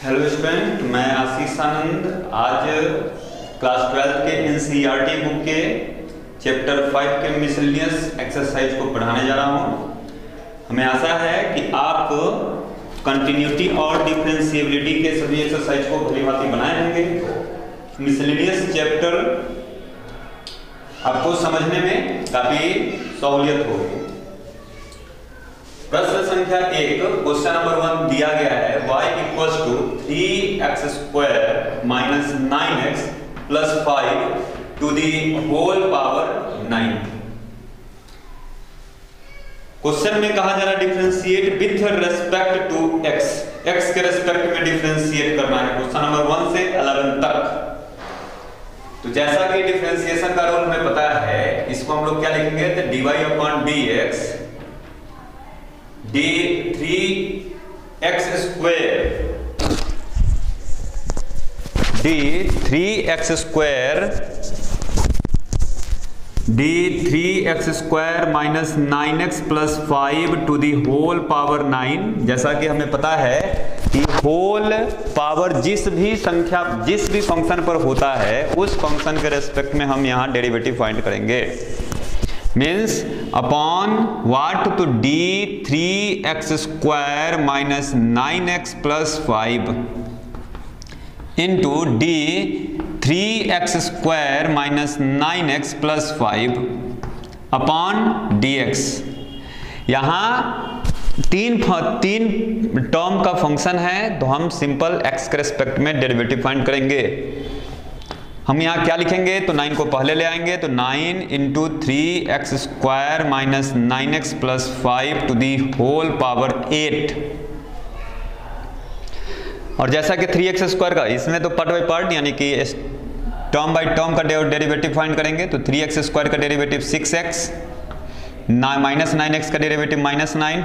Hello student, मैं आशीष आनंद आज class 12 के एनसीईआरटी बुक के चैप्टर 5 के मिसलेनियस एक्सरसाइज को पढ़ाने जा रहा हूँ। हमें आशा है कि आप कंटिन्यूटी और डिफरेंशिएबिलिटी के सभी एक्सरसाइज को भली भांति बनाए होंगे। मिसलेनियस चैप्टर आपको समझने में काफ़ी सहूलियत होगी। प्रश्न संख्या 1, क्वेश्चन नंबर 1 दिया गया है y equals to 3x square minus 9x plus 5 to the whole power 9। Question में कहा जा रहा है differentiate with respect to x, x के रेस्पेक्ट में डिफरेंशिएट करना है क्वेश्चन नंबर 1 से 11 तक। तो जैसा कि डिफरेंशिएशन का रूल हमें पता है, इसको हम लोग क्या लिखेंगे तो dy upon dx d3x square minus 9x plus 5 to the whole power 9। जैसा कि हमें पता है कि होल पावर जिस भी फंक्शन पर होता है उस फंक्शन के रेस्पेक्ट में हम यहाँ डेरिवेटिव फाइंड करेंगे। मीन्स अपॉन वाट तो d3x square minus 9x plus 5 into d3x square minus 9x plus 5 upon dx। यहाँ तीन टर्म का फंक्शन है तो हम सिंपल x के रेस्पेक्ट में डेरिवेटिव फाइंड करेंगे। हम यहाँ क्या लिखेंगे तो 9 को पहले ले आएंगे तो 9 into 3x square minus 9x plus 5 to the whole power 8। और जैसा कि 3x स्क्वायर का इसमें तो पार्ट बाई पार्ट यानी कि टर्म बाई टर्म का डेरिवेटिव फाइंड करेंगे तो 3x स्क्वायर का डेरिवेटिव 6x, माइनस 9x का डेरिवेटिव माइनस 9,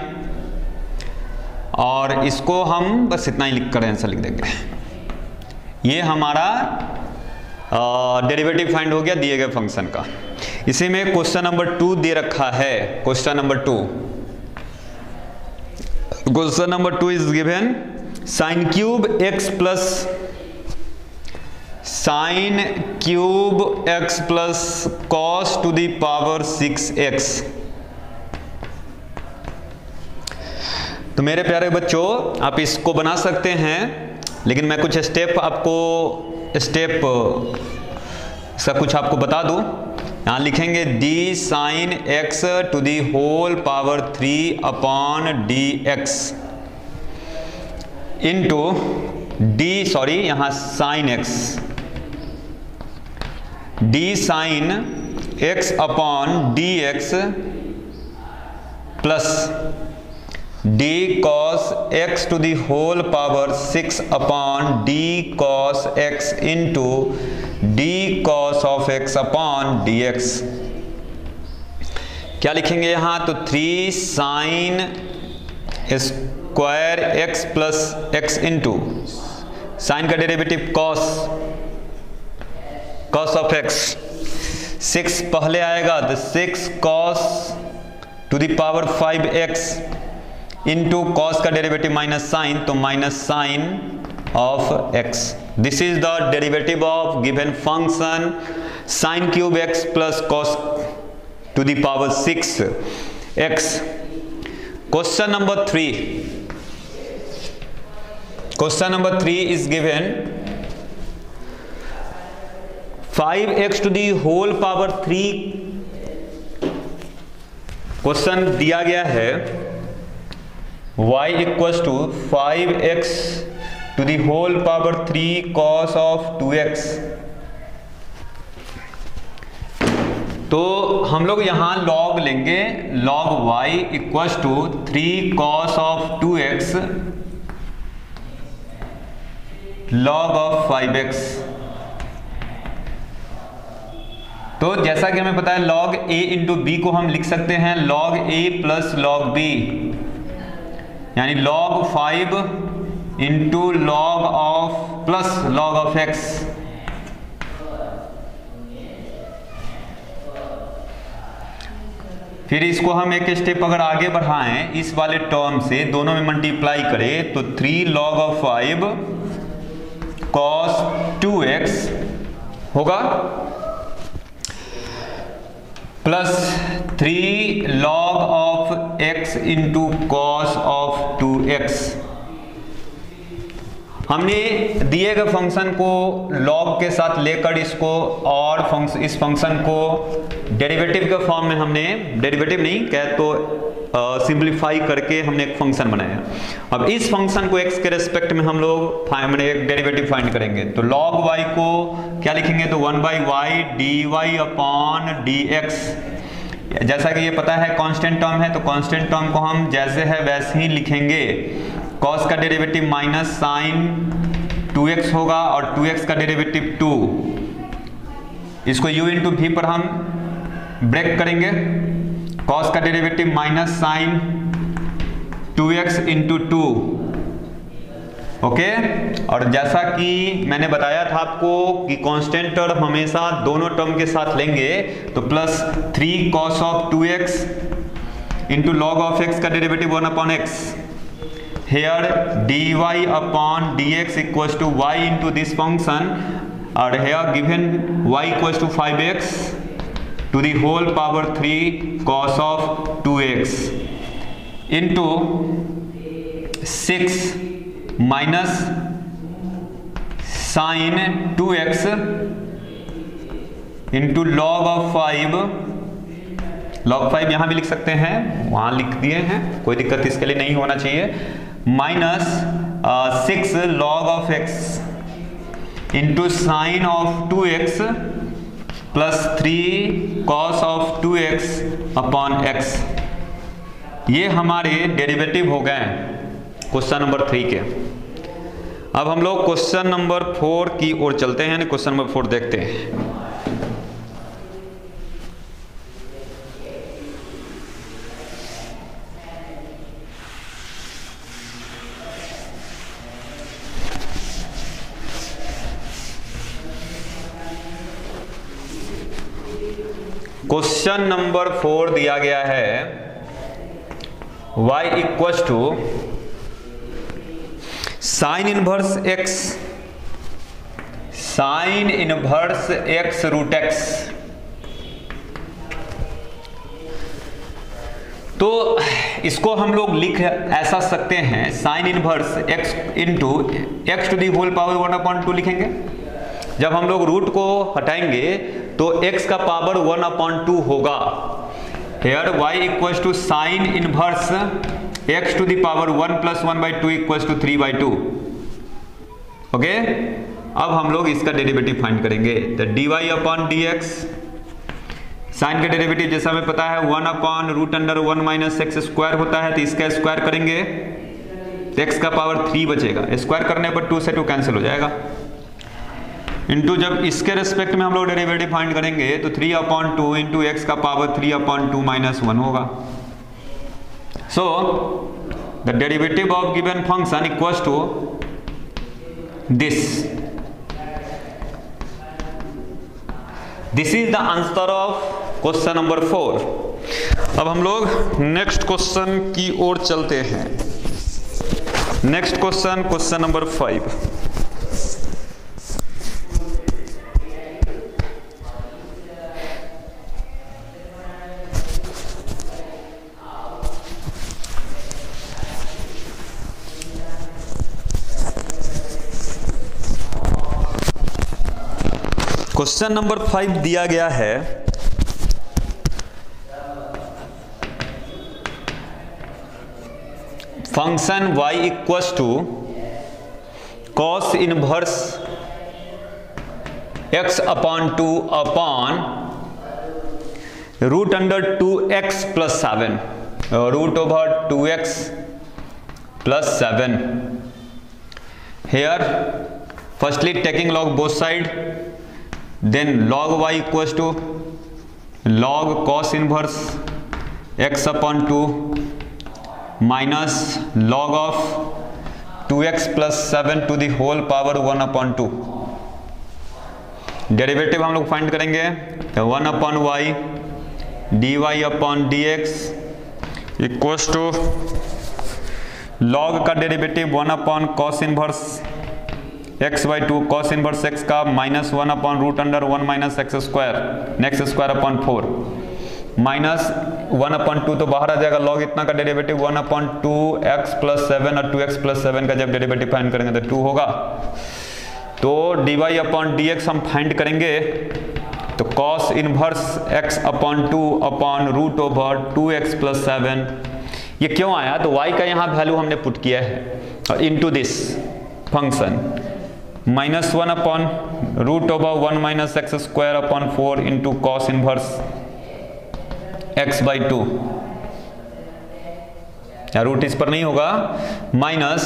और इसको हम बस इतना ही लिख कर आंसर लिख देंगे। ये हमारा डेरिवेटिव फाइंड हो गया दिए गए फंक्शन का। इसी में क्वेश्चन नंबर 2 दे रखा है। Question number 2 is given sine cube x plus cos to the power 6x। तो मेरे प्यारे बच्चों, आप इसको बना सकते हैं, लेकिन मैं कुछ स्टेप आपको बता दूं। यहां लिखेंगे d sine x to the whole power 3 upon dx into यहां sine x, d sine x upon dx plus d cos x to the whole power 6 upon d cos x into d cos of x upon dx। क्या लिखेंगे यहाँ तो 3 sine square x plus x into sine का derivative cos of x, 6 पहले आएगा तो 6 cos to the power 5x into cos का derivative minus sine तो minus sine of x। This is the derivative of given function sine cube x plus cos to the power 6x। Question number 3 is given 5x to the whole power 3। Question दिया गया है y equals to 5x to the whole power 3 cos of 2x। तो हम लोग यहां log लेंगे, log y equals to 3 cos of 2x log of 5x। तो जैसा कि हमें पता है log a इंटू b को हम लिख सकते हैं log a plus log b, यानी log 5 into log of plus log of x। फिर इसको हम एक स्टेप अगर आगे बढ़ाएं, इस वाले टर्म से दोनों में मल्टीप्लाई करें तो 3 log ऑफ 5 cos 2x होगा plus 3 log of x into cos of 2x। हमने दिए गए फंक्शन को log के साथ लेकर इसको और इस फंक्शन को डेरिवेटिव के फॉर्म में हमने, डेरिवेटिव नहीं कहे तो सिंप्लीफाई करके हमने एक फंक्शन बनाया। अब इस फंक्शन को x के रेस्पेक्ट में हम लोग एक डेरिवेटिव फाइंड करेंगे। तो log y को क्या लिखेंगे, तो 1/y dy अपॉन dx। जैसा कि ये पता है कांस्टेंट टर्म है, तो कांस्टेंट टर्म को हम जैसे है वैसे ही लिखेंगे। cos का डेरिवेटिव माइनस साइन 2x होगा और 2x का डेरिवेटिव 2। इसको u इंटू v पर हम ब्रेक करेंगे। cos का derivative minus sine 2x into 2। Okay, और जैसा कि मैंने बताया था आपको कि कांस्टेंट टर्म हमेशा दोनों टर्म के साथ लेंगे, तो plus 3 cos of 2x into log of x का derivative 1/x। Here dy upon dx equals to y into this function, or here given y equals to 5x to the whole power 3 cos of 2x into 6 minus sin 2x into log of 5। log 5 यहां भी लिख सकते हैं, वहां लिख दिए हैं, कोई दिक्कत इसके लिए नहीं होना चाहिए। Minus 6 log of x into sign of 2x plus 3 cos of 2x upon x। ये हमारे डेरिवेटिव हो गए क्वेश्चन नंबर 3 के। अब हम लोग क्वेश्चन नंबर 4 की ओर चलते हैं। क्वेश्चन नंबर 4 देखते हैं। क्वेश्चन नंबर 4 दिया गया है y equals to sine inverse x, sine inverse x root x। तो इसको हम लोग लिख ऐसा सकते हैं, sine inverse x into x to the whole power 1/2 लिखेंगे। जब हम लोग रूट को हटाएंगे तो x का पावर 1/2 होगा। Here y equals to sine inverse x to the power 1 plus 1/2 equals to 3/2। Okay, अब हम लोग इसका डेरिवेटिव फाइंड करेंगे। तो dy अपॉन dx, साइन का डेरिवेटिव जैसा हमें पता है 1/√1 माइनस एक्स स्क्वायर होता है, तो इसका स्क्वायर करेंगे तो x का पावर 3 बचेगा। स्क्वायर करने पर 2 से 2 कैंसिल हो जाएगा। इंटू जब इसके रेस्पेक्ट में हम लोग डेरिवेटिव फाइंड करेंगे तो 3/2 इंटू एक्स का पावर 3/2 माइनस 1 होगा। So the derivative of given function equals to this. This is the answer of question number 4। अब हम लोग नेक्स्ट क्वेश्चन की ओर चलते हैं। Next question, question number 5। Question number 5 दिया गया है function y equals to cos inverse x/2 upon √2x plus 7, √2x plus 7। Here firstly taking log both side, then log y equals to log cos inverse x/2 minus log of 2x plus 7 to the whole power 1/2। Derivative हम लोग find करेंगे तो 1/y dy upon dx equals to log का derivative 1/cos inverse x by two cos inverse x का minus 1 upon root under 1 minus x square next square upon 4 minus 1 upon 2 तो बाहर आ जाएगा, log इतना का डेरिवेटिव 1 अपॉन 2x प्लस 7 और 2x plus 7 का जब डेरिवेटिव फाइंड करेंगे तो 2 होगा। तो dy अपॉन dx हम फाइंड करेंगे तो cos inverse x upon 2 upon root over 2x plus 7 ये क्यों आया, तो y का यहाँ वैल्यू हमने पुट किया है और into this function minus 1 upon root over 1 minus x square upon 4 into cos inverse x by 2 या रूट इस पर नहीं होगा, minus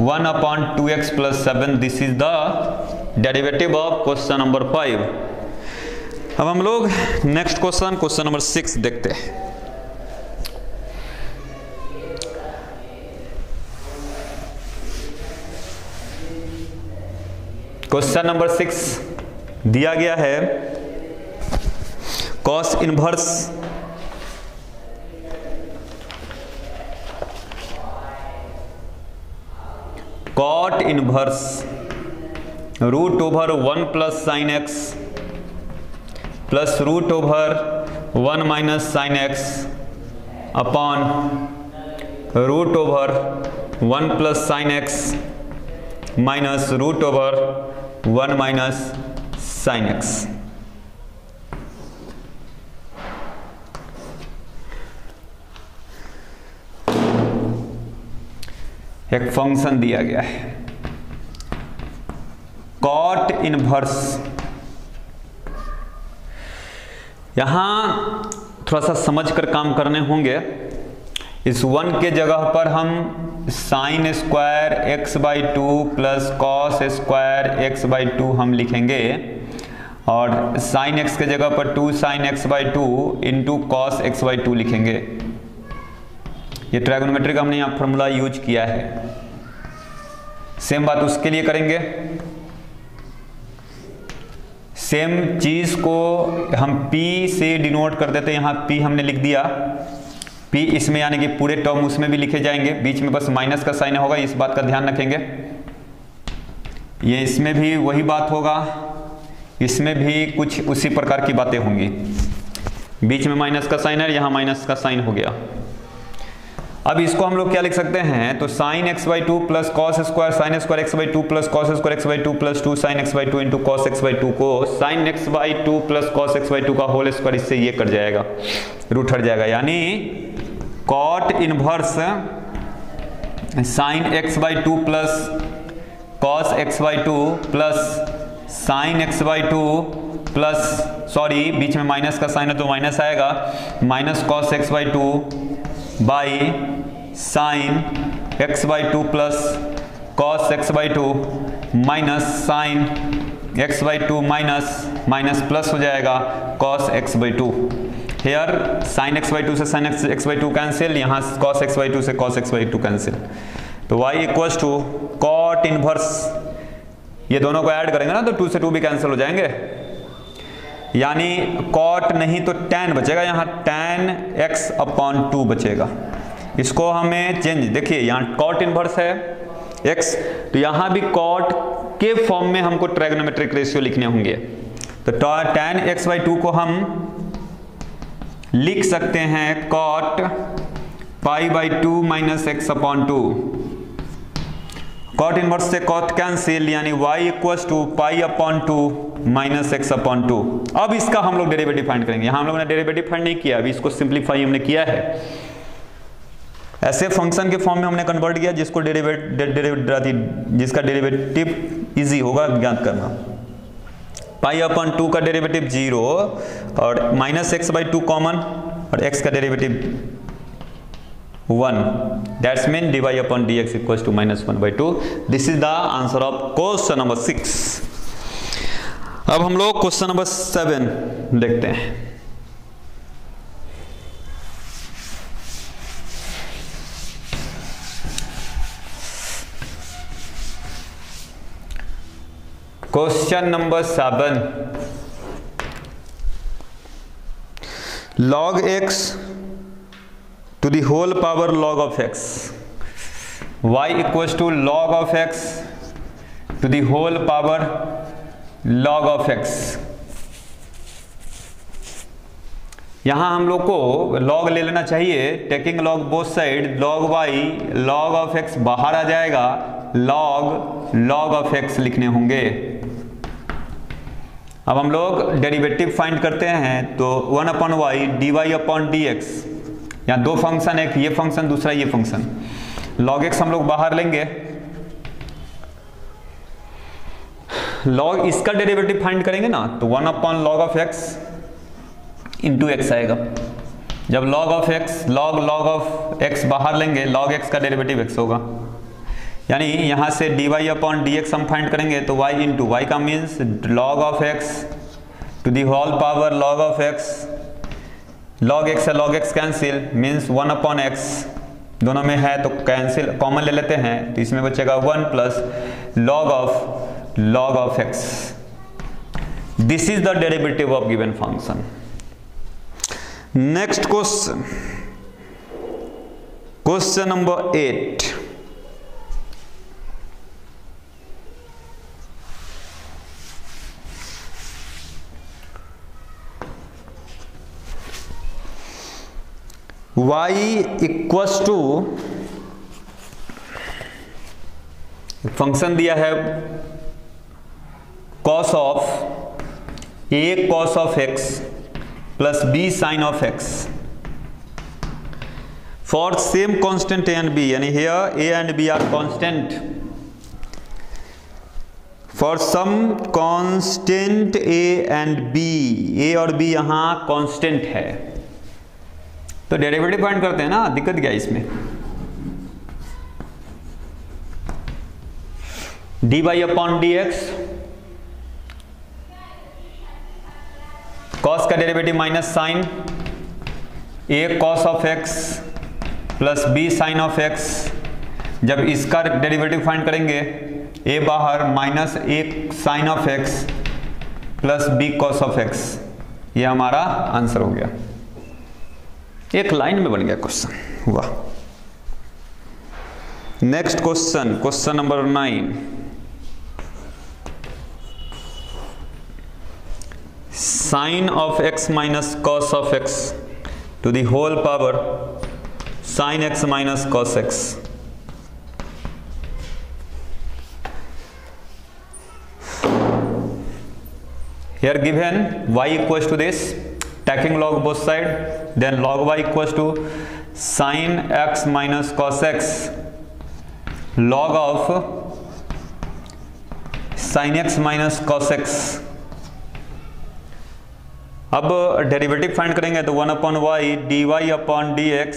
1 upon 2x plus 7 this is the derivative of question number 5। अब हम लोग नेक्स्ट क्वेश्चन नंबर 6 देखते हैं। क्वेश्चन नंबर 6 दिया गया है cos inverse cot inverse root over 1 plus sine x plus root over 1 minus sine x upon root over 1 plus sine x minus root over 1 minus sine x. एक function दिया गया है cot inverse, यहां थोड़ा सा समझ कर काम करने होंगे। इस 1 के जगह पर हम sine square x by 2 plus cos square x by 2 हम लिखेंगे और साइन एक्स के जगह पर 2 sign x by 2 into cos x by 2 लिखेंगे। ये ट्रायगोनोमेट्री का हमने यहाँ फॉर्मूला यूज किया है। सेम बात उसके लिए करेंगे, सेम चीज को हम P से डिनोट कर देते हैं। यहाँ P हमने लिख दिया, P इसमें यानी कि पूरे टर्म उसमें भी लिखे जाएंगे, बीच में बस माइनस का साइन होगा, इस बात का ध्यान रखेंगे। ये इसमें भी वही बात होगा, इसमें भी कुछ उसी प्रकार की बातें होंगी। बीच में माइनस का साइन है, यहाँ माइनस का साइन हो गया। अब इसको हम लोग क्या लिख सकते हैं, तो sign x by 2 plus cos square sine square x by 2 plus cos square x by 2 plus 2 sign x by 2 into cos x by 2 को sign x by 2 plus cos x by 2 का होल स्क्वायर, इससे ये cut जाएगा, root हट जाएगा, यानी cot inverse sine x by 2 plus cos x by 2 plus sine x by 2 plus sorry बीच में माइनस का साइन है तो माइनस आएगा, minus cos x by 2 by sine x by 2 plus cos x by 2 minus sine x by 2 minus minus plus हो जाएगा cos x by 2। Here sine x by 2 से sine x by 2 cancel, यहाँ cos x by 2 से cos x by 2 cancel, तो y equals to cot inverse, ये दोनों को add करेंगे ना तो 2 से 2 भी कैंसिल हो जाएंगे, यानी कॉट नहीं तो tan बचेगा, यहाँ tan x अपॉन 2 बचेगा। इसको हमें चेंज, देखिए यहाँ कॉट इनवर्स है x, तो यहाँ भी कॉट के फॉर्म में हमको ट्रायगोनोमेट्रिक रेशियो लिखने होंगे, तो tan x बाई 2 को हम लिख सकते हैं cot pi by 2 minus x upon 2, cot inverse से कॉट कैंसिल, यानी y equals to pi upon 2 minus x upon 2। अब इसका हम लोग डेरिवेटिव फाइंड करेंगे, यहाँ हम लोगों ने डेरिवेटिव फाइंड नहीं किया, अभी इसको सिंप्लीफाई हमने किया है, ऐसे फंक्शन के फॉर्म में हमने कन्वर्ट किया जिसको जिसका डेरिवेटिव इजी होगा ज्ञात करना। पाई अपॉन 2 का डेरिवेटिव 0 और माइनस एक्स बाई 2 कॉमन और x का derivative 1, that's mean dy upon dx equals to minus 1/2। This is the answer of question number 6। अब हम लोग क्वेश्चन नंबर 7 देखते हैं। Question number 7, log x to the whole power log of x, y equals to log of x to the whole power log of x। यहां हम लोग को log ले लेना चाहिए, taking log both side, log y log of x बाहर आ जाएगा, log of x लिखने होंगे। अब हम लोग डेरिवेटिव फाइंड करते हैं, तो 1/y dy/dx, यहाँ दो फंक्शन, एक ये फंक्शन दूसरा ये फंक्शन, log x हम लोग बाहर लेंगे, log इसका डेरिवेटिव फाइंड करेंगे ना, तो 1/log of x into x आएगा। जब log of x log of x बाहर लेंगे, log x का डेरिवेटिव x होगा, यानी यहां से dy/dx हम फाइंड करेंगे, तो y इंटू वाई का means log of x to the whole power log of x, log x से log x cancel means 1/x, दोनों में है तो कैंसिल कॉमन ले लेते हैं, तो इसमें बचेगा 1 plus log of x। This is the derivative of given function. Next question, question number 8। y equals to, function दिया है cos of a cos of x plus b sin of x for same constant a and b, यानी here a and b are constant, for some constant a and b, a और b यहां constant है, तो derivative find करते हैं ना, दिक्कत क्या है इसमें। dy/dx, cos का derivative minus sine, a cos of x plus b sin of x, जब इसका डेरिवेटिव फाइंड करेंगे, a बाहर minus a sin of x plus b cos of x, ये हमारा आंसर हो गया, एक लाइन में बन गया क्वेश्चन। वाह। Next question, question number 9। Sine of x minus cos of x to the whole power sine x minus cos x। Here given y equals to this, taking log both side, then log y equals to sin x minus cos x log of sin x minus cos x। अब derivative find करेंगे, तो 1/y dy/dx,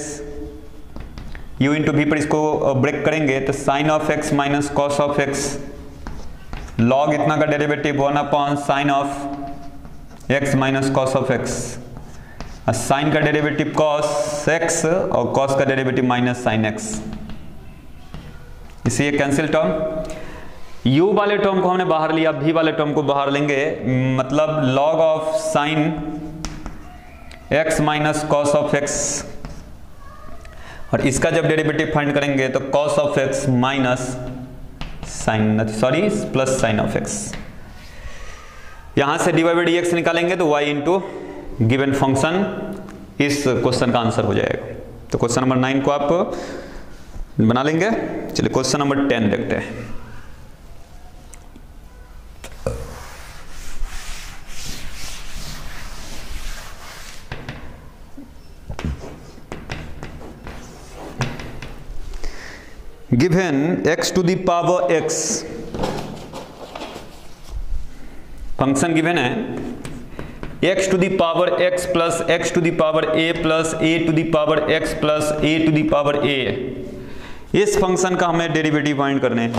u into v पर इसको break करेंगे, तो sin of x minus cos of x log इतना का derivative 1/sin of x minus cos of x, sine का डेरिवेटिव cos x और cos का डेरिवेटिव माइनस sin x, इसे कैंसिल टर्म, u वाले टर्म को हमने बाहर लिया, v वाले टर्म को बाहर लेंगे, मतलब log of sin x minus cos of x, और इसका जब डेरिवेटिव फाइंड करेंगे तो cos of x minus sine, sorry plus sine of x, यहां से dy/dx निकालेंगे तो y इंटू गिवन फंक्शन, इस क्वेश्चन का आंसर हो जाएगा। तो क्वेश्चन नंबर 9 को आप बना लेंगे। चलिए क्वेश्चन नंबर 10 देखते हैं। Given x to the power x, function given है x to the power x plus x to the power a plus a to the power x plus a to the power a। इस function का हमें derivative find करने हैं,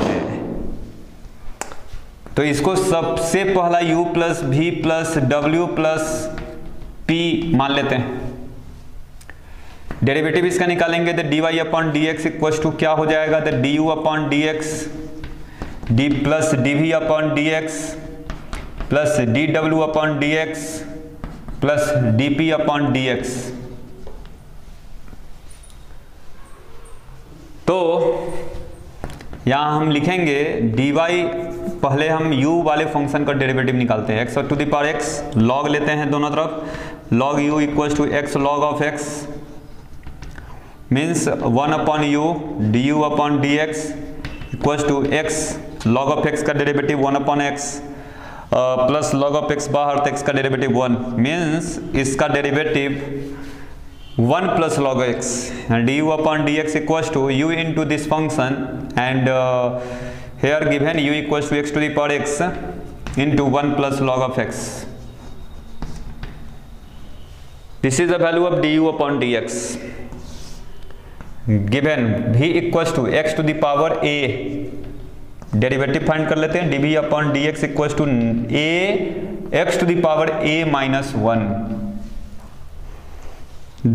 तो इसको सबसे पहला u plus v plus w plus p मान लेते हैं। डेरिवेटिव इसका निकालेंगे तो dy/dx इक्वल टू क्या हो जाएगा, तो du/dx d plus dv/dx plus dw/dx plus dp/dx। तो यहां हम लिखेंगे dy पहले हम u वाले फंक्शन का डेरिवेटिव निकालते हैं। x to the power x log लेते हैं दोनों तरफ, log u equals to x log of x means 1 upon u du upon dx equals to x log of x का derivative 1 upon x plus log of x बाहर तो x का derivative 1 means इसका derivative 1 plus log x and du upon dx equals to u into this function and here given u equals to x to the power x into 1 plus log of x. This is the value of du upon dx. Given v equals to x to the power a, derivative find कर लेते हैं, dv upon dx equals to a x to the power a minus 1.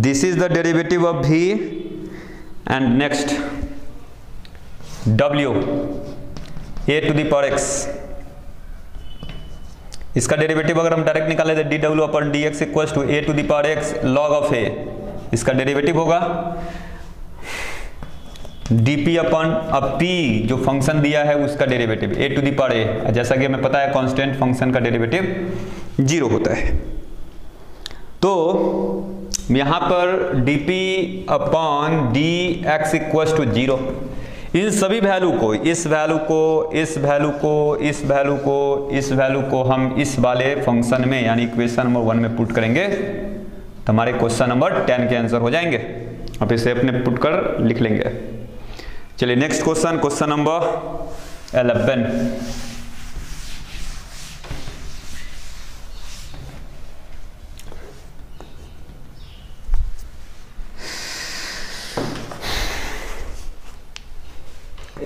This is the derivative of v and next w a to the power x. इसका derivative अगर हम direct निकाले तो dw upon dx equals to a to the power x log of a, इसका derivative होगा dp upon p जो function दिया है उसका derivative a to the power a, जैसा कि हमें पता है कांस्टेंट फंक्शन का डेरिवेटिव 0 होता है। तो यहाँ पर dp upon dx equals to 0, इन सभी वैल्यू को, इस वैल्यू को, इस वैल्यू को, इस वैल्यू को, इस वैल्यू को हम इस वाले फंक्शन में यानी इक्वेशन नंबर 1 में पुट करेंगे तो हमारे क्वेश्चन नंबर 10 के आंसर हो जाएंगे। अब इसे अपने पुट कर लिख लेंगे। चलिए next question, question number 11।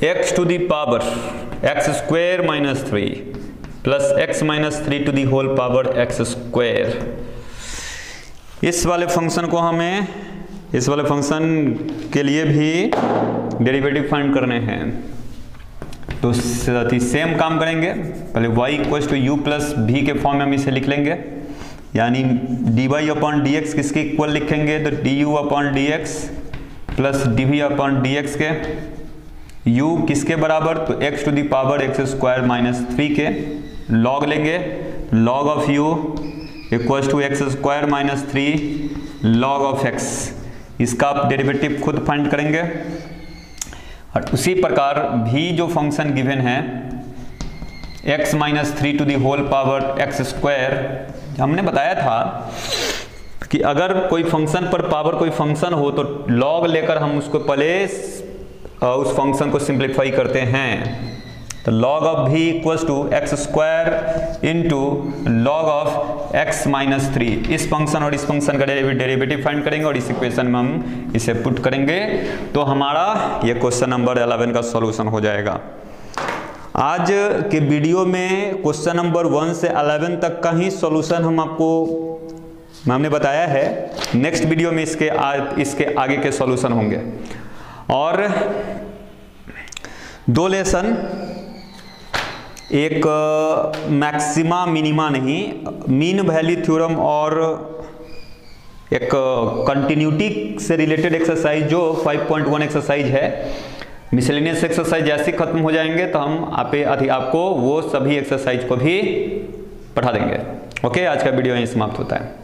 x to the power x square minus 3 plus x minus 3 to the whole power x square, इस वाले फंक्शन को हमें, इस वाले फंक्शन के लिए भी डेरिवेटिव फाइंड करने हैं। तो सेम काम करेंगे, पहले y equals to u plus v के फॉर्म में हम इसे लिख लेंगे, यानी dy अपॉन dx किसके इक्वल लिखेंगे तो du upon dx plus dv upon dx के u किसके बराबर तो x to the power x square minus 3 के log लेंगे, log of u equals to x square minus 3 log of x, इसका आप डेरिवेटिव खुद फाइंड करेंगे। और उसी प्रकार भी जो फंक्शन गिवन है x minus 3 to the whole power x square, हमने बताया था कि अगर कोई फंक्शन पर पावर कोई फंक्शन हो तो log लेकर हम उसको पहले उस फंक्शन को सिंप्लीफाई करते हैं। तो log of v equals to x square into log of x minus 3, इस फंक्शन और इस फंक्शन का डेरिवेटिव फाइंड करेंगे और इस इक्वेशन में हम इसे पुट करेंगे तो हमारा ये क्वेश्चन नंबर 11 का सॉल्यूशन हो जाएगा। आज के वीडियो में क्वेश्चन नंबर 1 से 11 तक का ही सॉल्यूशन हमने बताया है। नेक्स्ट वीडियो में इसके आगे के सॉल्यूशन होंगे और 2 लेसन, एक मैक्सिमा मिनिमा नहीं, मीन वैल्यू थ्योरम और एक कंटिन्यूटी से रिलेटेड एक्सरसाइज जो 5.1 एक्सरसाइज है, मिसलेनियस एक्सरसाइज जैसे खत्म हो जाएंगे तो हम आपको वो सभी एक्सरसाइज को भी पढ़ा देंगे। ओके, आज का वीडियो यहीं समाप्त होता है।